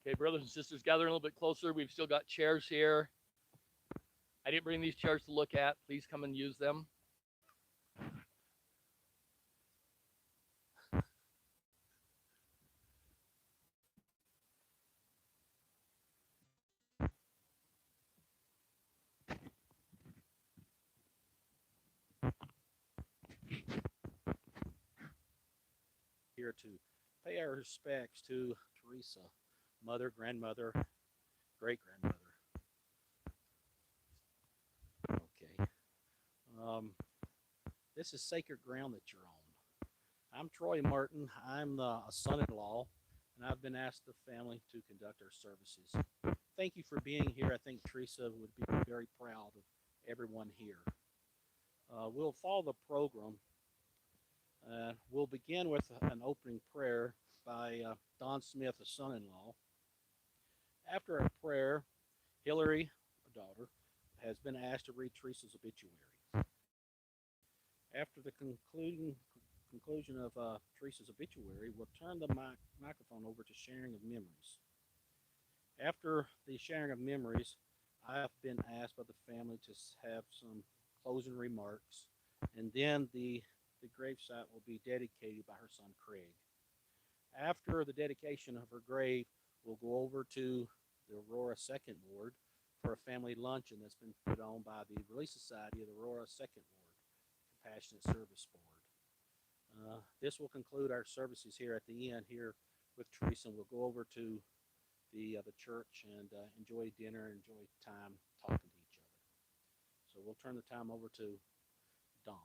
Okay, brothers and sisters, gather a little bit closer. We've still got chairs here. I didn't bring these chairs to look at. Please come and use them. Here to pay our respects to Teresa, mother, grandmother, great grandmother. Okay. Um, this is sacred ground that you're on. I'm Troy Martin. I'm a son-in-law, and I've been asked the family to conduct our services. Thank you for being here. I think Teresa would be very proud of everyone here. We'll follow the program. We'll begin with an opening prayer by Don Smith, a son-in-law. After our prayer, Hillary, a daughter, has been asked to read Teresa's obituary. After the conclusion of Teresa's obituary, we'll turn the microphone over to sharing of memories. After the sharing of memories, I have been asked by the family to have some closing remarks, and then the gravesite will be dedicated by her son Craig. After the dedication of her grave, we'll go over to the Aurora Second Ward for a family luncheon that's been put on by the Relief Society of the Aurora Second Ward Compassionate Service Board. This will conclude our services here at the end here with Teresa, and we'll go over to the church and enjoy dinner, enjoy time talking to each other. So we'll turn the time over to Don.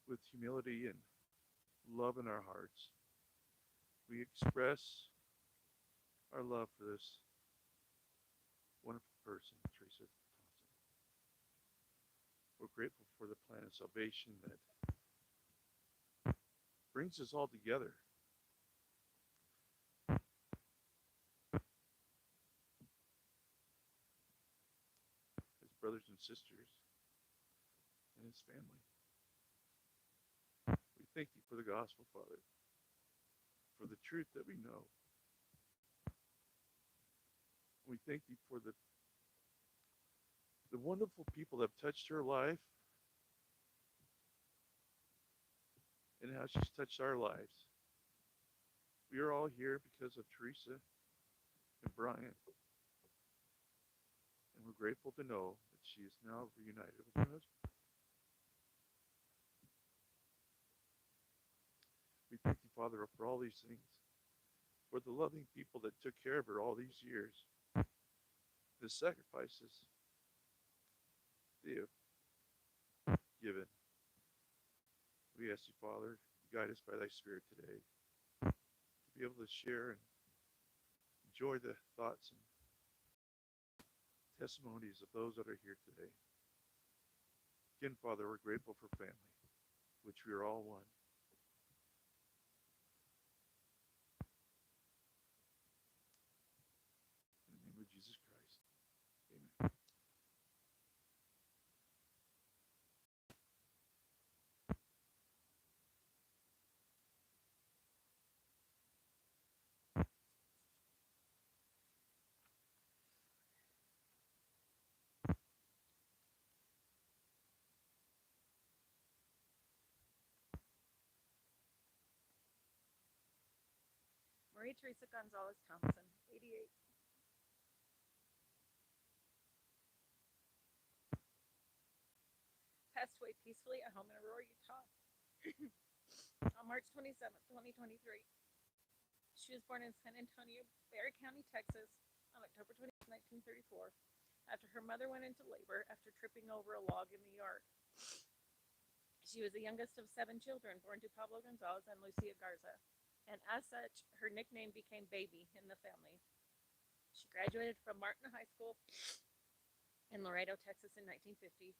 With humility and love in our hearts, we express our love for this wonderful person, Teresa Thompson. We're grateful for the plan of salvation that brings us all together. As brothers and sisters and his family. We thank you for the gospel, Father, for the truth that we know. We thank you for the wonderful people that have touched her life and how she's touched our lives. We are all here because of Teresa and Brian. And we're grateful to know that she is now reunited with her husband. We thank you, Father, for all these things, for the loving people that took care of her all these years, the sacrifices they have given. We ask you, Father, guide us by thy Spirit today to be able to share and enjoy the thoughts and testimonies of those that are here today. Again, Father, we're grateful for family, which we are all one. In the name of Jesus Christ, amen. Marie Teresa Gonzalez Thompson, 88. Passed away peacefully at home in Aurora, Utah on March 27th, 2023. She was born in San Antonio, Bexar County, Texas on October 20, 1934, after her mother went into labor after tripping over a log in the yard. She was the youngest of 7 children born to Pablo Gonzalez and Lucia Garza, and as such, her nickname became Baby in the family. She graduated from Martin High School in Laredo, Texas in 1950,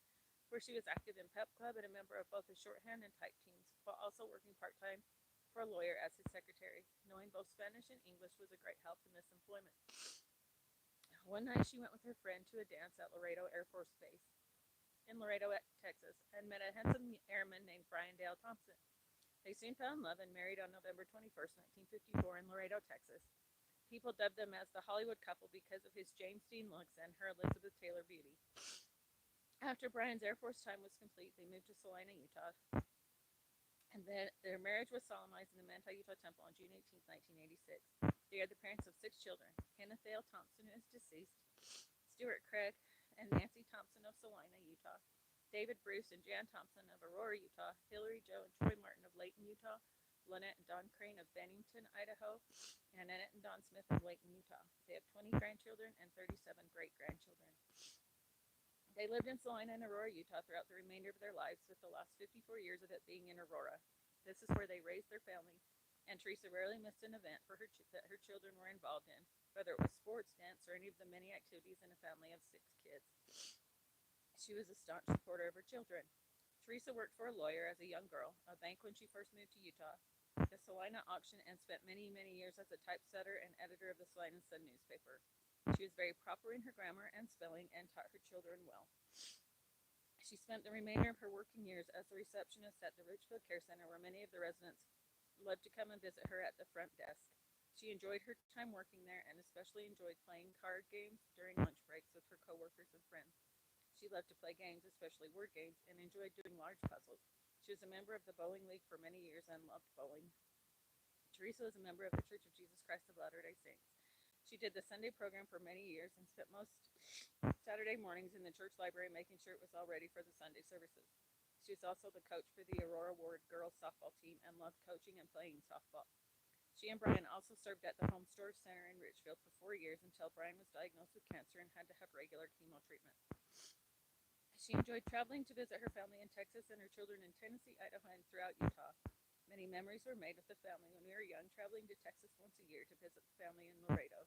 where she was active in Pep Club and a member of both the shorthand and type teams, while also working part-time for a lawyer as his secretary. Knowing both Spanish and English was a great help in this employment. One night she went with her friend to a dance at Laredo Air Force Base in Laredo, Texas, and met a handsome airman named Brian Dale Thompson. They soon fell in love and married on November 21st, 1954 in Laredo, Texas. People dubbed them as the Hollywood couple because of his James Dean looks and her Elizabeth Taylor beauty. After Brian's Air Force time was complete, they moved to Salina, Utah, and their marriage was solemnized in the Manti, Utah Temple on June 18, 1986. They are the parents of 6 children: Kenneth Dale Thompson, who is deceased, Stuart Craig and Nancy Thompson of Salina, Utah, David Bruce and Jan Thompson of Aurora, Utah, Hillary Joe and Troy Martin of Layton, Utah, Lynette and Don Crane of Bennington, Idaho, and Annette and Don Smith of Layton, Utah. They have 20 grandchildren and 37 great-grandchildren. They lived in Salina and Aurora, Utah throughout the remainder of their lives, with the last 54 years of it being in Aurora. This is where they raised their family, and Teresa rarely missed an event that her children were involved in, whether it was sports, dance, or any of the many activities in a family of 6 kids. She was a staunch supporter of her children. Teresa worked for a lawyer as a young girl, a bank when she first moved to Utah, the Salina auction, and spent many, many years as a typesetter and editor of the Salina Sun newspaper. She was very proper in her grammar and spelling and taught her children well. She spent the remainder of her working years as a receptionist at the Richfield Care Center, where many of the residents loved to come and visit her at the front desk. She enjoyed her time working there and especially enjoyed playing card games during lunch breaks with her coworkers and friends. She loved to play games, especially word games, and enjoyed doing large puzzles. She was a member of the Bowling League for many years and loved bowling. Teresa was a member of the Church of Jesus Christ of Latter-day Saints. She did the Sunday program for many years and spent most Saturday mornings in the church library making sure it was all ready for the Sunday services. She was also the coach for the Aurora Ward girls softball team and loved coaching and playing softball. She and Brian also served at the Home Storage Center in Richfield for 4 years until Brian was diagnosed with cancer and had to have regular chemo treatment. She enjoyed traveling to visit her family in Texas and her children in Tennessee, Idaho, and throughout Utah. Many memories were made with the family when we were young, traveling to Texas once a year to visit the family in Laredo.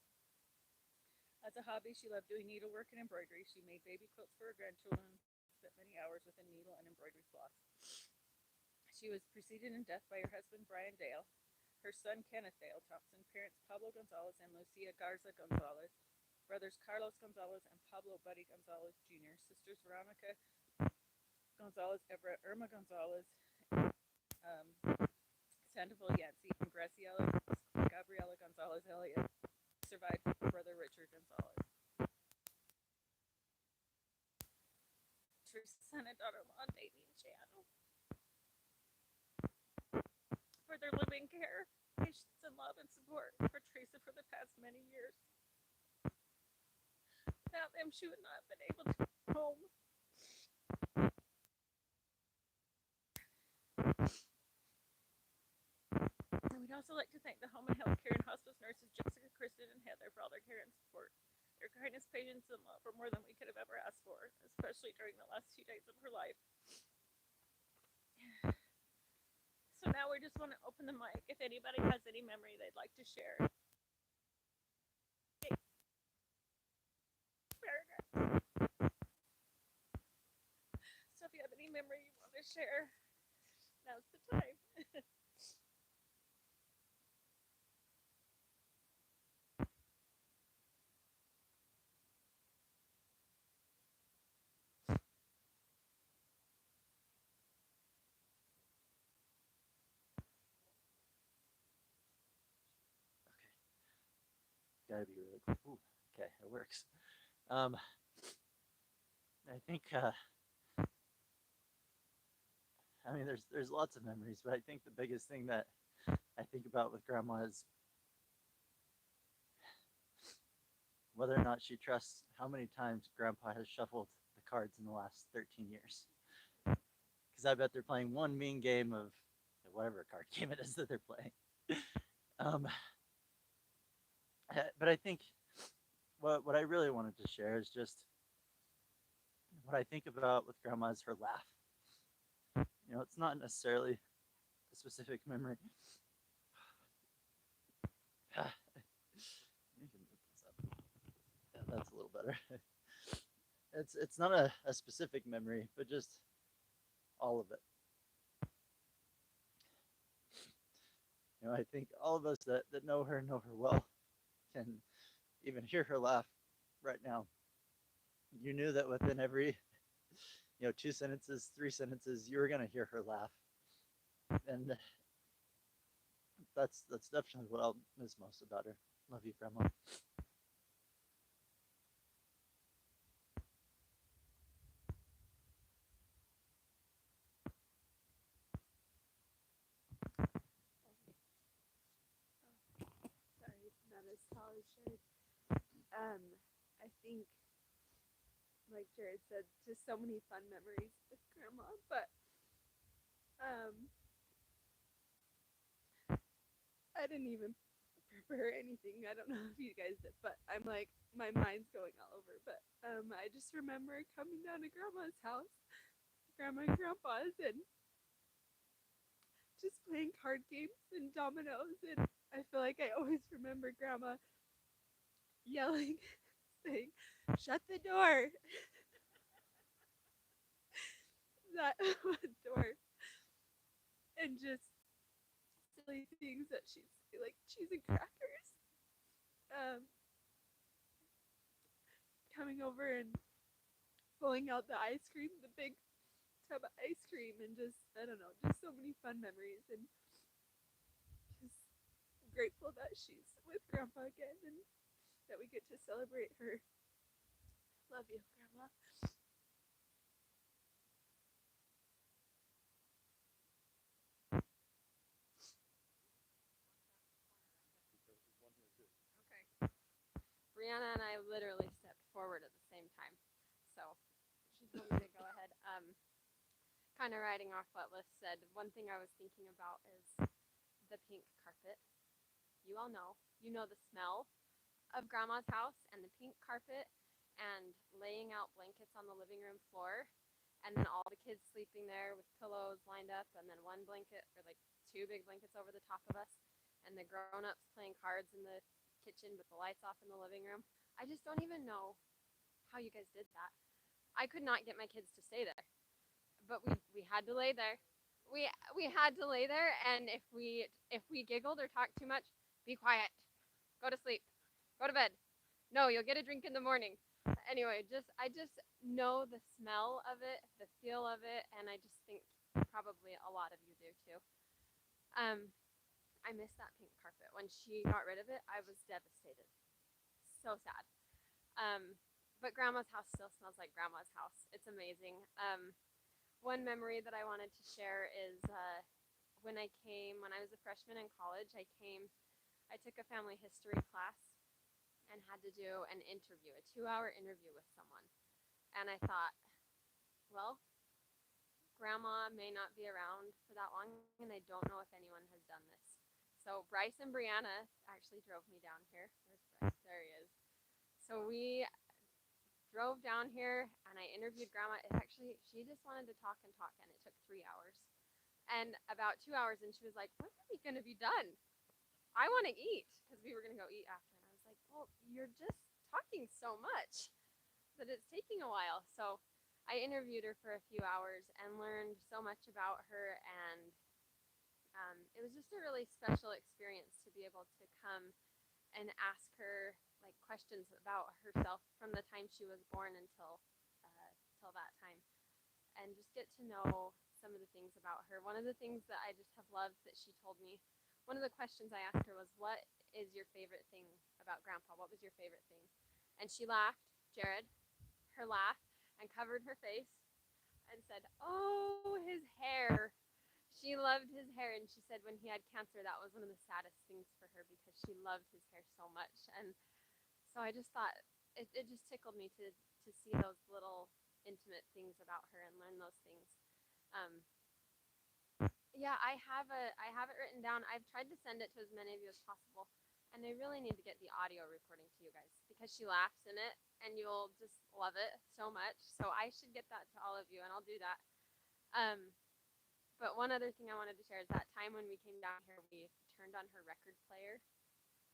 As a hobby, she loved doing needlework and embroidery. She made baby quilts for her grandchildren, spent many hours with a needle and embroidery floss. She was preceded in death by her husband, Brian Dale, her son, Kenneth Dale Thompson, parents Pablo Gonzalez and Lucia Garza Gonzalez, brothers Carlos Gonzalez and Pablo Buddy Gonzalez Jr., sisters Veronica Gonzalez Everett, Irma Gonzalez, Sandoval Yancey, and Graciela Gabriela Gonzalez Elliott, survived with her brother Richard Gonzalez. Teresa's son and daughter-in-law, Davey and Shannon, for their living care, patience, and love and support for Teresa for the past many years. Without them, she would not have been able to come home. And we'd also like to thank the home and healthcare and hospice nurses, Jessica, Kristen, and Heather, for all their care and support. Their kindness, patience, and love were more than we could have ever asked for, especially during the last 2 days of her life. So now we just want to open the mic if anybody has any memory they'd like to share. Okay. Paragraph. So if you have any memory you want to share, now's the time. Gotta be really cool. Ooh, okay, it works. I think I mean there's lots of memories, but I think the biggest thing that I think about with grandma is whether or not she trusts how many times grandpa has shuffled the cards in the last 13 years. Because I bet they're playing one mean game of whatever card game it is that they're playing. But I think what I really wanted to share is just what I think about with grandma is her laugh. You know, it's not necessarily a specific memory. You can move this up. Yeah, that's a little better. It's not a specific memory, but just all of it. You know, I think all of us that know her well can even hear her laugh right now, you knew that within every, 2 sentences, 3 sentences, you were gonna hear her laugh, and that's definitely what I'll miss most about her. Love you, Grandma. Sorry, it's not as tall as Jared. I think, like Jared said, just so many fun memories with Grandma. But I didn't even prepare anything. I don't know if you guys did, but I'm like, my mind's going all over. But I just remember coming down to Grandma's house, Grandma and Grandpa's, and just playing card games and dominoes. And I feel like I always remember Grandma yelling, saying, "Shut the door!" That door, and just silly things that she'd say, like cheese and crackers. Um, Coming over and pulling out the ice cream, the big tub of ice cream, and just, I don't know, just so many fun memories. And just grateful that she's with Grandpa again and that we get to celebrate her. Love you, Grandma. Okay. Brianna and I literally stepped forward at the same time. So she told me to go ahead. Kind of riding off what Liz said, one thing I was thinking about is the pink carpet. You all know. You know the smell of Grandma's house and the pink carpet and laying out blankets on the living room floor and then all the kids sleeping there with pillows lined up and then one blanket or like two big blankets over the top of us and the grown-ups playing cards in the kitchen with the lights off in the living room. I just don't even know how you guys did that. I could not get my kids to stay there, but we had to lay there. We had to lay there, and if we giggled or talked too much, be quiet, go to sleep, go to bed. No, you'll get a drink in the morning. Anyway, I just know the smell of it, the feel of it, and I just think probably a lot of you do too. I miss that pink carpet. When she got rid of it, I was devastated. So sad. But Grandma's house still smells like Grandma's house. It's amazing. One memory that I wanted to share is when I was a freshman in college, I took a family history class and had to do an interview, a 2-hour interview with someone. And I thought, well, Grandma may not be around for that long, and I don't know if anyone has done this. So Bryce and Brianna actually drove me down here. Where's Bryce? There he is. So we drove down here, and I interviewed Grandma. She just wanted to talk, and it took 3 hours. And about 2 hours, and she was like, "When are we going to be done? I want to eat," because we were going to go eat after. And I was like, "Well, you're just talking so much that it's taking a while." So I interviewed her for a few hours and learned so much about her, and it was just a really special experience to be able to come and ask her like questions about herself from the time she was born until till that time, and just get to know some of the things about her. One of the things that I just have loved that she told me, one of the questions I asked her was, "What is your favorite thing about Grandpa? What was your favorite thing?" And she laughed, Jared, her laugh, and covered her face and said, "Oh, his hair." She loved his hair, and she said when he had cancer, that was one of the saddest things for her because she loved his hair so much. And so I just thought it just tickled me to see those little intimate things about her and learn those things. Yeah, I have it written down. I've tried to send it to as many of you as possible, and I really need to get the audio recording to you guys because she laughs in it, and you'll just love it so much. So I should get that to all of you, and I'll do that. But one other thing I wanted to share is that time when we came down here, we turned on her record player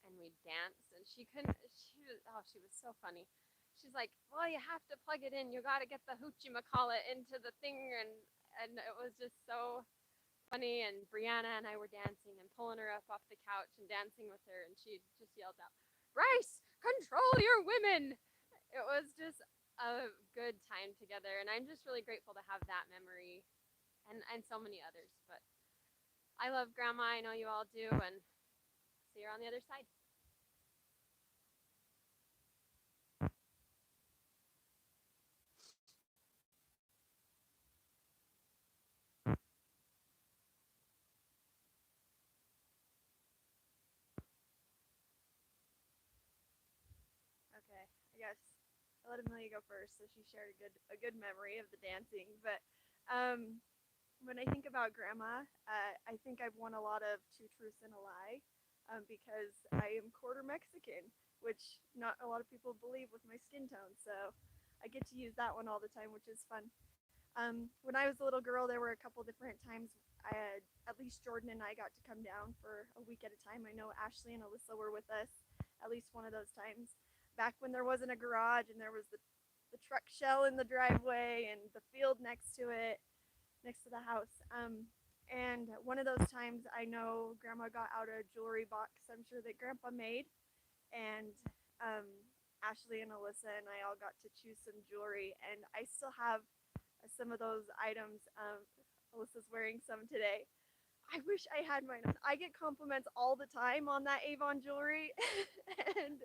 and we danced, and she was so funny. She's like, "Well, you have to plug it in. You got to get the hoochie-macalla into the thing," and it was just so funny. And Brianna and I were dancing and pulling her up off the couch and dancing with her, and she just yelled out, "Bryce, control your women!" it was just a good time together, and I'm just really grateful to have that memory and so many others. But I love Grandma. I know you all do, and see her on the other side. Okay, I guess I let Amelia go first, so she shared a good memory of the dancing. But when I think about Grandma, I think I've won a lot of two truths and a lie, because I am quarter Mexican, which not a lot of people believe with my skin tone. So I get to use that one all the time, which is fun. When I was a little girl, there were a couple different times at least Jordan and I got to come down for a week at a time. I know Ashley and Alyssa were with us at least one of those times. Back when there wasn't a garage and there was the truck shell in the driveway and the field next to it, next to the house. And one of those times, I know Grandma got out a jewelry box, I'm sure that Grandpa made, and um, Ashley and Alyssa and I all got to choose some jewelry, and I still have some of those items. Alyssa's wearing some today. I wish I had mine. I get compliments all the time on that Avon jewelry, and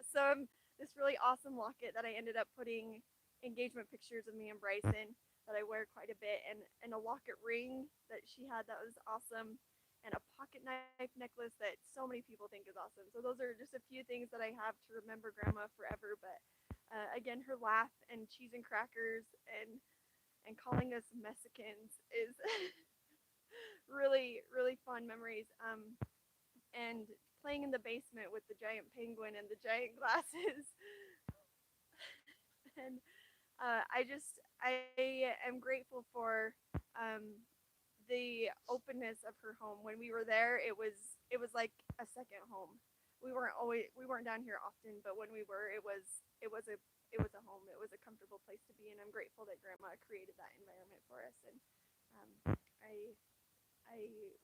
so this really awesome locket that I ended up putting engagement pictures of me and Bryson that I wear quite a bit, and a locket ring that she had that was awesome, and a pocket knife necklace that so many people think is awesome. So those are just a few things that I have to remember Grandma forever. But again, her laugh and cheese and crackers and calling us Mexicans is really really fun memories. And playing in the basement with the giant penguin and the giant glasses. And I am grateful for the openness of her home. When we were there, it was like a second home. We weren't down here often, but when we were, it was a home. It was a comfortable place to be, and I'm grateful that Grandma created that environment for us. And um, I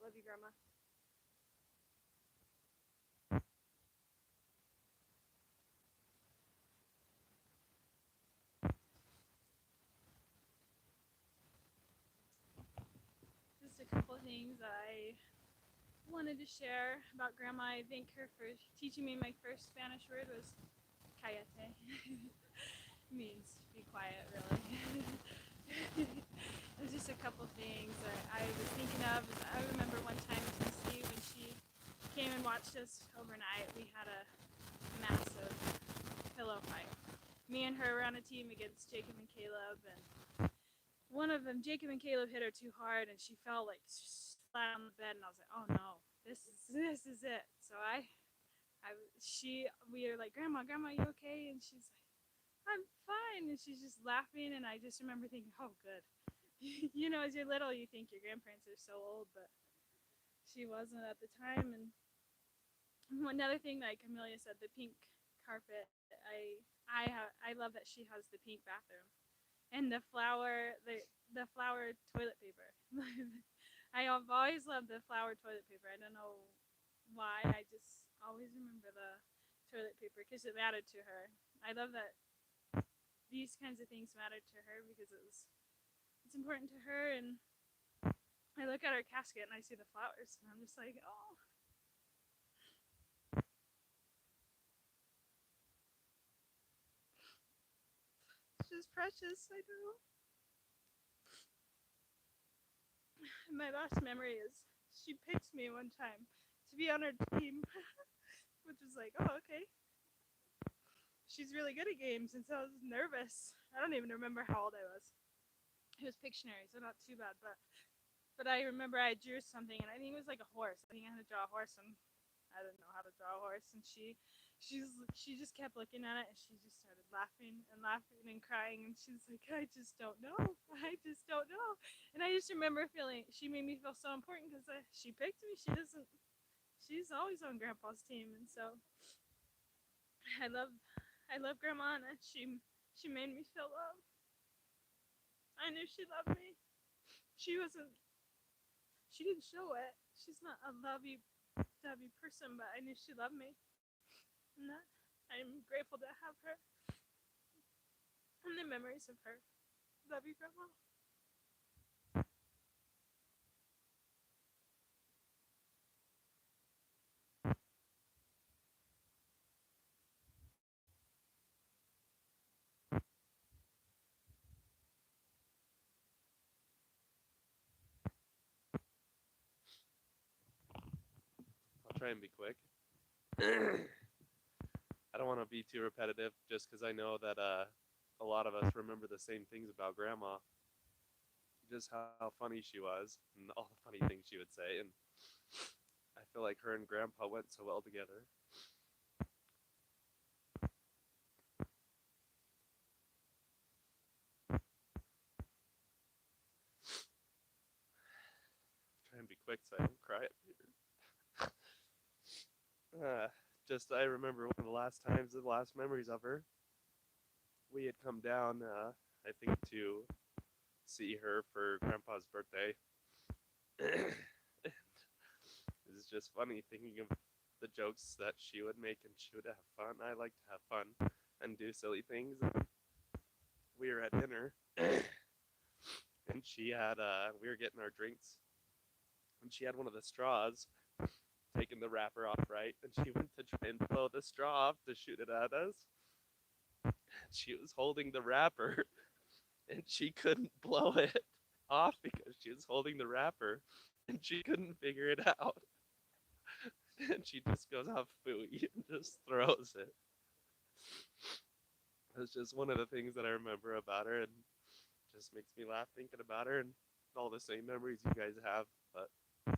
love you, Grandma. Just a couple of things I wanted to share about Grandma. I thank her for teaching me my first Spanish word was cállate. Means be quiet, really. There's just a couple things that I was thinking of. I remember one time in Tennessee when she came and watched us overnight, we had a massive pillow fight. Me and her were on a team against Jacob and Caleb, and one of them, Jacob and Caleb, hit her too hard, and she fell like flat on the bed. And I was like, "Oh no, this is it." So we were like, "Grandma, you okay?" And she's like, "I'm fine," and she's just laughing. And I just remember thinking, "Oh, good." You know, as you're little, you think your grandparents are so old, but she wasn't at the time. And another thing, like Amelia said, the pink carpet. I love that she has the pink bathroom and the flower toilet paper. I have always loved the flower toilet paper. I don't know why. I just always remember the toilet paper because it mattered to her. I love that these kinds of things mattered to her because it's important to her. And I look at her casket and I see the flowers and I'm just like, oh. It's just precious, I know. My last memory is she picked me one time to be on her team, which was like, oh, okay. She's really good at games, and so I was nervous. I don't even remember how old I was. It was Pictionary, so not too bad, but I remember I drew something, and I think it was like a horse. I think I had to draw a horse, and I didn't know how to draw a horse, and she just kept looking at it, and she just started laughing and crying, and she's like, I just don't know, and I just remember feeling she made me feel so important because she picked me. She's always on Grandpa's team, and so I love Grandma, and she made me feel love. I knew she loved me. She didn't show it. She's not a lovey dovey person, but I knew she loved me. And I'm grateful to have her and the memories of her. Love you, Grandma. I'll try and be quick. I don't want to be too repetitive just because I know that a lot of us remember the same things about Grandma. Just how funny she was and all the funny things she would say. And I feel like her and Grandpa went so well together. Try and be quick so I don't cry up here. Just I remember one of the last times, the last memories of her. We had come down, I think, to see her for Grandpa's birthday. It's just funny thinking of the jokes that she would make, and she would have fun. I like to have fun and do silly things. And we were at dinner, and she had we were getting our drinks, and she had one of the straws, taking the wrapper off, right, and she went to try and blow the straw off to shoot it at us. She was holding the wrapper, and she couldn't blow it off because she was holding the wrapper, and she couldn't figure it out. And she just goes off fooey and just throws it. It's just one of the things that I remember about her, and just makes me laugh thinking about her and all the same memories you guys have. But I'm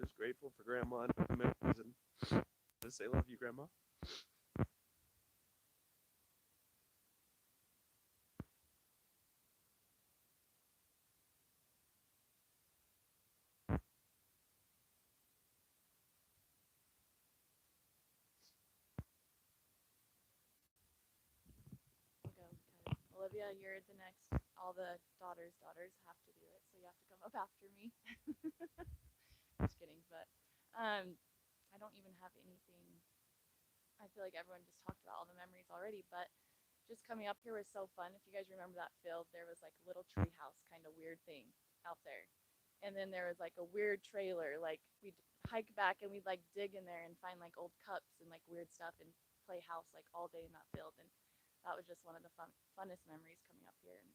just grateful for Grandma and the memories, and just say love you, Grandma. I'll go. Okay. Olivia, you're the next. All the daughters have to do it, so you have to come up after me. Just kidding, but I don't even have anything. I feel like everyone just talked about all the memories already, but just coming up here was so fun. If you guys remember that field, there was like a little tree house kind of weird thing out there. And then there was like a weird trailer. Like we'd hike back and we'd like dig in there and find like old cups and like weird stuff and play house like all day in that field. And that was just one of the funnest memories coming up here. And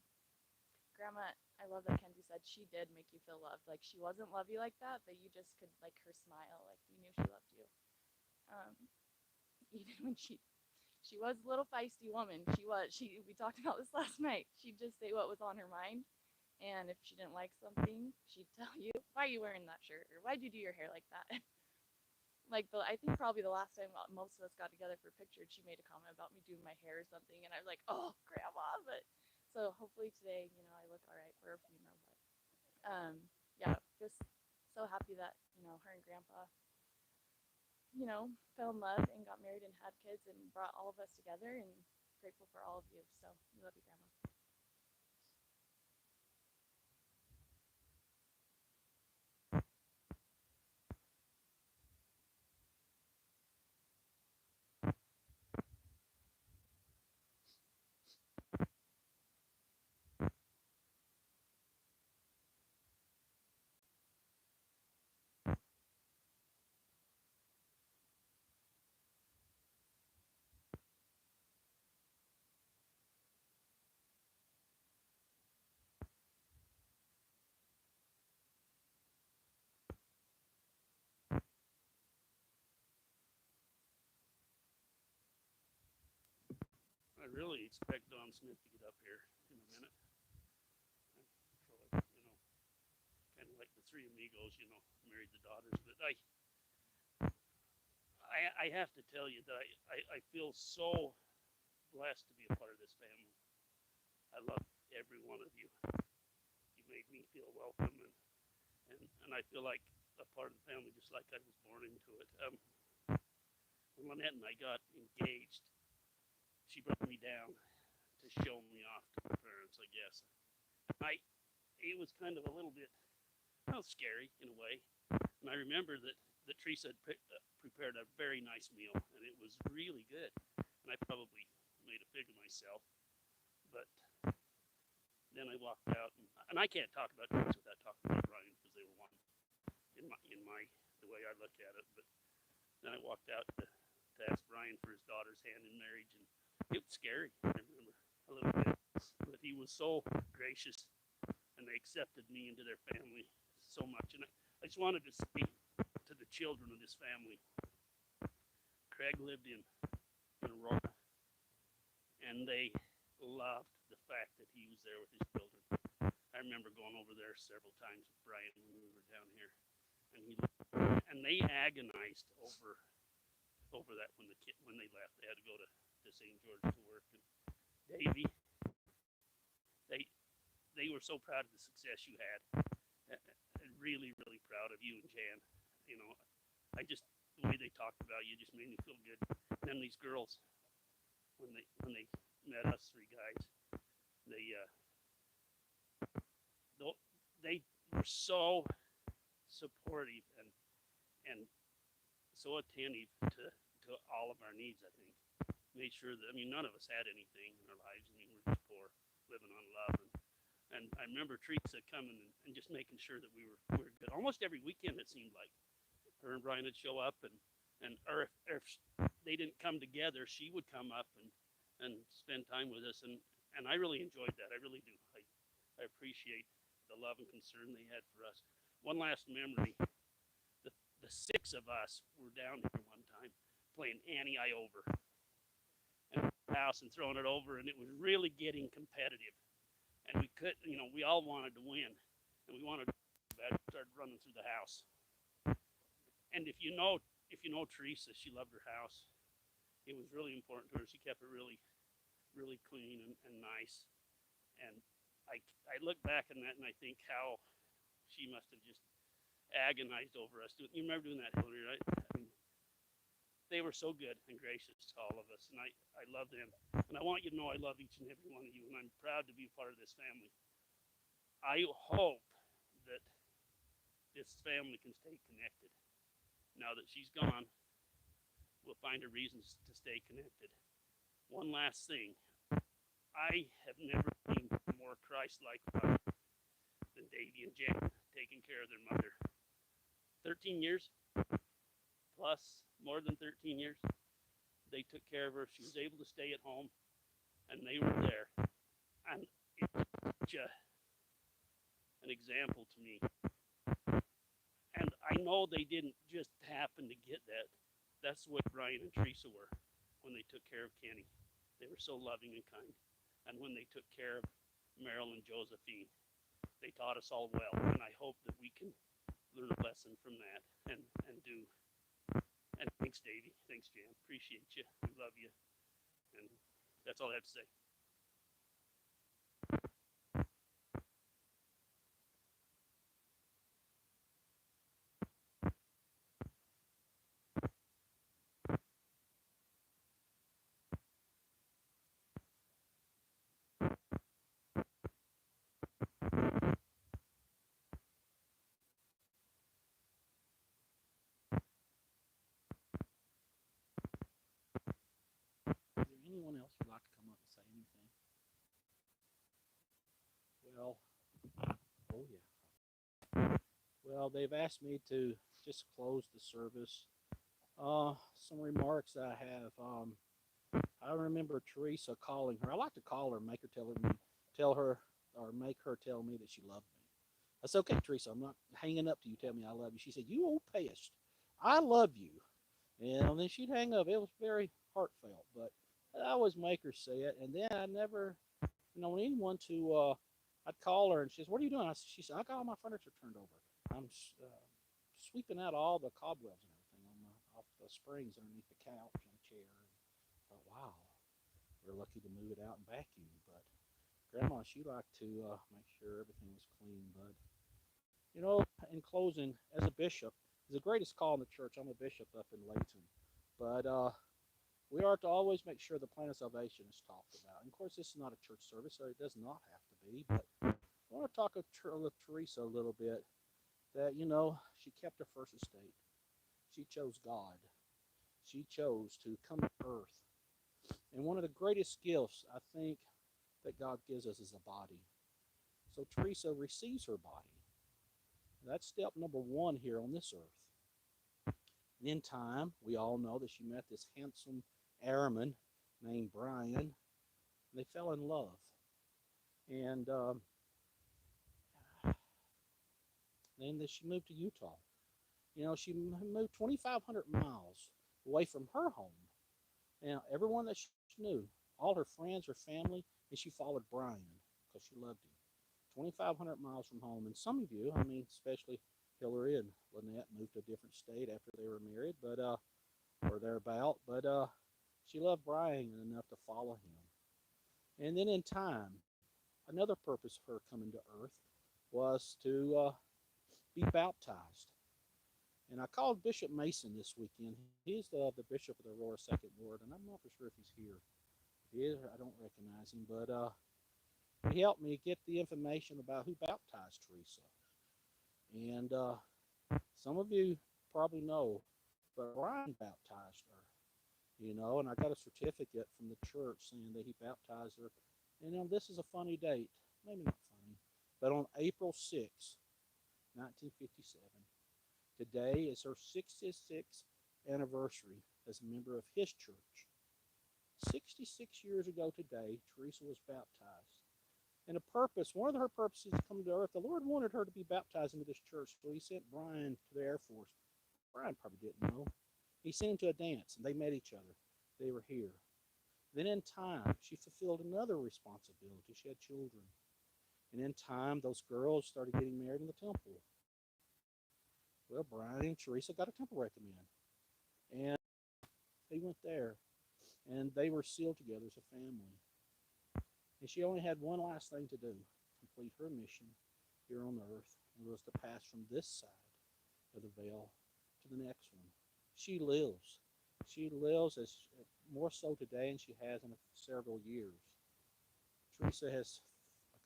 Grandma, I love that Kenzie said she did make you feel loved. Like she wasn't lovey like that, but you just could like her smile, like you knew she loved you. Um, even when she was a little feisty woman. We talked about this last night. She'd just say what was on her mind. And if she didn't like something, she'd tell you, why are you wearing that shirt? Or why'd you do your hair like that? I think probably the last time most of us got together for pictures, she made a comment about me doing my hair or something. And I was like, oh, Grandma. But so hopefully today, I look all right for her funeral. But yeah, just so happy that, her and Grandpa, fell in love and got married and had kids and brought all of us together, and grateful for all of you. So we love you, Grandma. I really expect Don Smith to get up here in a minute. Troy, kind of like the three amigos, married the daughters. But I have to tell you that I feel so blessed to be a part of this family. I love every one of you. You made me feel welcome, and I feel like a part of the family, just like I was born into it. When Lynette and I got engaged, she brought me down to show me off to my parents, I guess. It was kind of a little bit, scary in a way. And I remember that Teresa had prepared a very nice meal, and it was really good. And and I probably made a pig of myself. But then I walked out, and I can't talk about things without talking about Brian because they were one in my the way I look at it. But then I walked out to ask Brian for his daughter's hand in marriage, and it was scary. I remember a little bit, but he was so gracious, and they accepted me into their family so much. And I just wanted to say to the children of this family, Craig lived in Aurora, and they loved the fact that he was there with his children. I remember going over there several times with Brian when we were down here, and they agonized over that when they left. They had to go to St. George to work. And Davey, they were so proud of the success you had. Really, really proud of you and Jan. You know, the way they talked about you just made me feel good. And then these girls, when they met us three guys, they were so supportive and so attentive to all of our needs. I think made sure that none of us had anything in our lives. We're just poor, living on love. And I remember Teresa coming and just making sure that we were good. Almost every weekend it seemed like her and Brian would show up, or if they didn't come together, she would come up and spend time with us. And I really enjoyed that. I really do. I appreciate the love and concern they had for us. One last memory. The six of us were down here one time playing Annie I Over and house and throwing it over, and it was really getting competitive. And we all wanted to win, and we wanted to start running through the house. And if you know Teresa, she loved her house. It was really important to her. She kept it really, really clean and nice. And I look back on that and I think how she must have just agonized over us. You remember doing that, Hillary, right? They were so good and gracious to all of us, and I love them. And I want you to know I love each and every one of you, and I'm proud to be a part of this family. I hope that this family can stay connected. Now that she's gone, we'll find a reason to stay connected. One last thing. I have never seen more Christ-like than Davey and Jan taking care of their mother. 13 years plus, more than 13 years, they took care of her. She was able to stay at home, and they were there. And it's just an example to me. And I know they didn't just happen to get that. That's what Brian and Teresa were when they took care of Kenny. They were so loving and kind. And when they took care of Meryl and Josephine, they taught us all well. And I hope that we can learn a lesson from that and do. And thanks, Davey. Thanks, Jan. Appreciate you. We love you. And that's all I have to say. Is there anyone else who'd like to come up and say anything? Well, oh yeah. Well, they've asked me to just close the service. Some remarks I have. I remember Teresa calling her. I like to call her, make her tell her, or make her tell me that she loved me. I said, okay, Teresa, I'm not hanging up till you tell me I love you. She said, you old pest, I love you. And then she'd hang up. It was very heartfelt, but I always make her say it. And then I never, when anyone to, I'd call her and she says, what are you doing? She said, I got all my furniture turned over. I'm sweeping out all the cobwebs and everything off the springs underneath the couch and the chair. And I thought, wow, we're lucky to move it out and vacuum. But Grandma, she liked to make sure everything was clean. But, in closing, as a bishop, it's the greatest call in the church. I'm a bishop up in Layton. But we are to always make sure the plan of salvation is talked about. And of course, this is not a church service, so it does not have to be. But I want to talk with Teresa a little bit. That, she kept her first estate. She chose God. She chose to come to earth And one of the greatest gifts I think that God gives us is a body. So Teresa receives her body. That's step number one here on this earth. In time, we all know that she met this handsome airman named Brian. And they fell in love. And then she moved to Utah. You know, she moved 2,500 miles away from her home. And everyone that she knew, all her friends, her family, and she followed Brian because she loved him. 2,500 miles from home. And some of you, I mean, especially Hillary and Lynette, moved to a different state after they were married, but or thereabout. But she loved Brian enough to follow him. And then in time, another purpose of her coming to earth was to be baptized. And I called Bishop Mason this weekend. He's the bishop of the Aurora Second Ward, and I'm not for sure if he's here. If he is, I don't recognize him, but he helped me get the information about who baptized Teresa. And some of you probably know, but Brian baptized her, you know, and I got a certificate from the church saying that he baptized her. And you know, this is a funny date, maybe not funny, but on April 6, 1957, today is her 66th anniversary as a member of his church. 66 years ago today, Teresa was baptized. And a purpose, one of her purposes to come to earth, the Lord wanted her to be baptized into this church, so he sent Brian to the Air Force. Brian probably didn't know. He sent him to a dance, and they met each other. They were here. Then in time, she fulfilled another responsibility. She had children. And in time, those girls started getting married in the temple. Well, Brian and Teresa got a temple recommend. And they went there. And they were sealed together as a family. And she only had one last thing to do, complete her mission here on earth, and was to pass from this side of the veil to the next one. She lives. She lives as more so today than she has in several years. Teresa has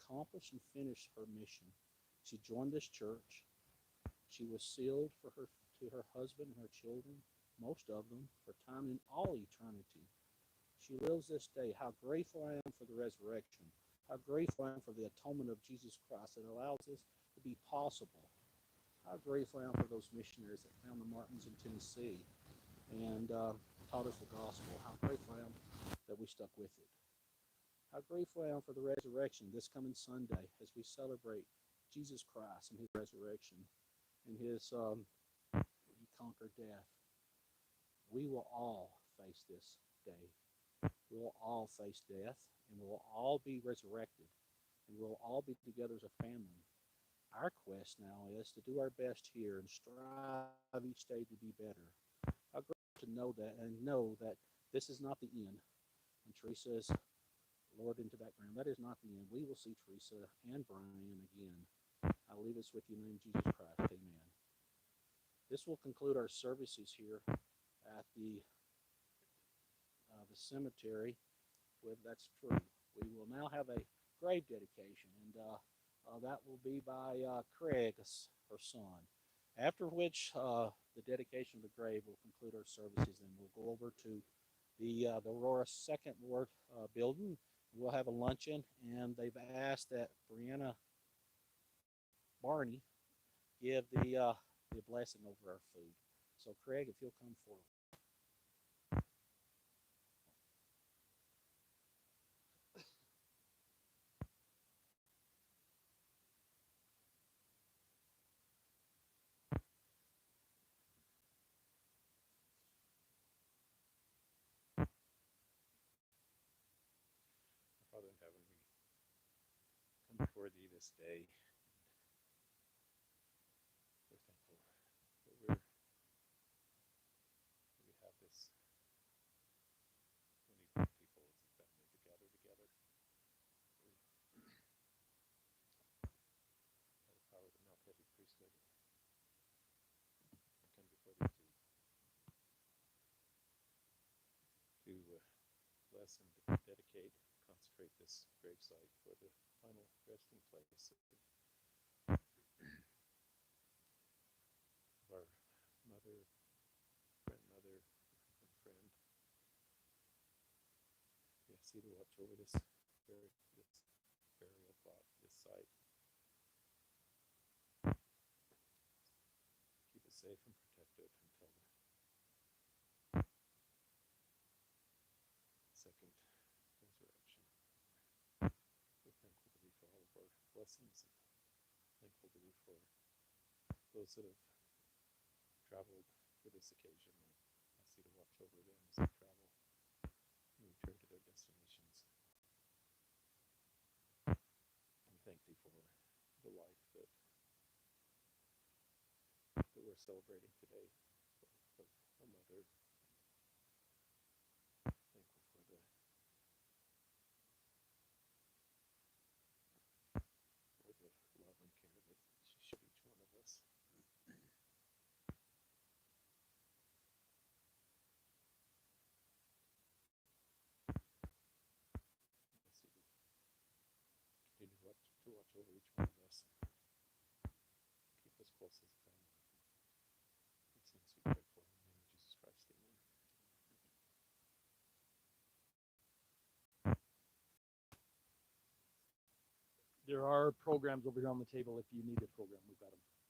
accomplished and finished her mission. She joined this church. She was sealed for her to her husband and her children, most of them, for time in all eternity. She lives this day. How grateful I am for the resurrection. How grateful I am for the atonement of Jesus Christ that allows this to be possible. How grateful I am for those missionaries that found the Martins in Tennessee and taught us the gospel. How grateful I am that we stuck with it. How grateful I am for the resurrection this coming Sunday as we celebrate Jesus Christ and his resurrection and his he conquered death. We will all face this day. We will all face death, and we will all be resurrected, and we'll all be together as a family. Our quest now is to do our best here and strive each day to be better. How great to know that and know that this is not the end. And Teresa is lowered into that ground. That is not the end. We will see Teresa and Brian again. I leave us with you in the name of Jesus Christ. Amen. This will conclude our services here at the cemetery. That's true. We will now have a grave dedication, and that will be by Craig, her son. After which, the dedication of the grave will conclude our services. Then we'll go over to the Aurora Second Ward building. We'll have a luncheon, and they've asked that Brianna Barney give the blessing over our food. So, Craig, if you'll come forward. Father in heaven, we come before thee this day. We're thankful that we have this many people as a family to gather together. We have the power of the Melchizedek priesthood. We come before thee to bless and dedicate, consecrate this gravesite for the final resting place of our mother, grandmother, and friend, you to watch over this burial plot, this site. Keep it safe and protected until the second resurrection. We're thankful to be for all of our blessings, and thankful to be for those that have traveled for this occasion. And ask you to watch over them as they travel and return to their destinations. And thank thee for the life that we're celebrating today, of a mother. Thankful for the love and care that she showed each one of us. Continue to watch over each one of us. Keep us close as a family. These things we pray for in the name of Jesus Christ. Amen. There are programs over here on the table if you need a program. We've got them.